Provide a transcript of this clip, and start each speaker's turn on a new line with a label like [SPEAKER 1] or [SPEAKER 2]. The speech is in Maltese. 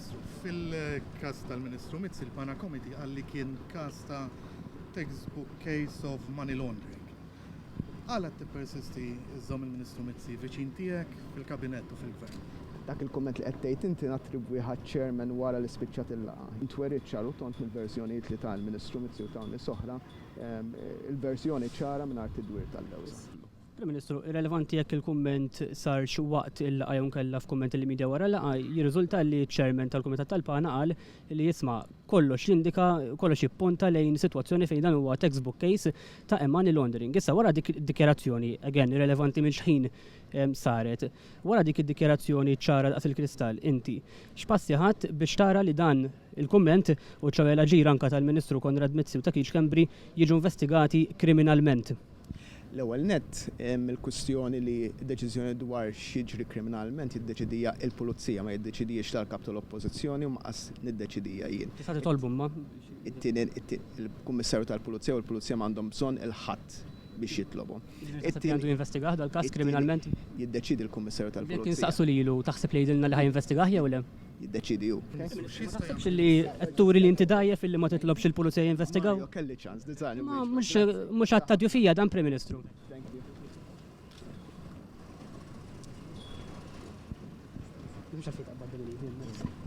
[SPEAKER 1] Ministru, fil-każ tal-Ministru Mizzi il-Pana Committee għalli kien każ ta' textbook case of money laundering. Għala t-persisti iżżomm il-Ministru Mizzi viċin tiegħek fil-kabinett u fil-gvern?
[SPEAKER 2] Dak il-komment li qed inti nattribwi ħadd-chairman wara li spiċċat il-laqgħa. Intwerit ċaru tont mill-verżjonijiet li tal-Ministru Mizzi u tal oħra, il-verżjoni ċara mingħajr tidwir tal-lewża.
[SPEAKER 3] Ministru, irrelevanti jekk il-kumment sar xi waqt il-laqgħa kella f'kumment il-medja wara l-laqgħa, jirriżulta li ċ-chairman tal-Kumitat tal-Pana qal li jisma' kollox jindika kollox jippunta lejn sitwazzjoni fejn dan huwa textbook case ta' money laundering. Issa wara dik id-dikjarazzjoni, again irrelevanti minn x'ħin saret, wara dik id-dikjarazzjoni ċara daqs il-kristall, inti x'passi ħadd biex tara li dan il-kumment u ċawela ġir anka tal-Ministru Konrad Mizzi u ta' Kiċ Kembri jiġu investigati kriminalment?
[SPEAKER 2] L-ewwel nett il-kwistjoni li d-deċiżjoni dwar x'jiġri kriminalment jiddeċidija il-Pulizija ma jiddeċidijiex tal-kap tal-Oppożizzjoni u maqas niddeċidija jien.
[SPEAKER 3] Tista' titolbu ma?
[SPEAKER 2] Il-Kummissarju tal-Pulizija u l-Pulizija m'għandhom bżonn il-ħadd biex jitlobu.
[SPEAKER 3] Għandu investigah dal-każ kriminalment?
[SPEAKER 2] Jiddeċidi l-Kummissarju tal-Pulizija.
[SPEAKER 3] Jekk insaqsu lilu taħseb li jidilna li ħajinvestigah jew le?
[SPEAKER 2] Jiddeċidi hu.
[SPEAKER 3] Taħsebx li t-turi li inti dajjef illi ma titlobx il-Pulizija jinvestigaw?
[SPEAKER 2] Kelli ċans, diżani.
[SPEAKER 3] Mhux għattadju fija dan Prim Ministru. Mhux għaffit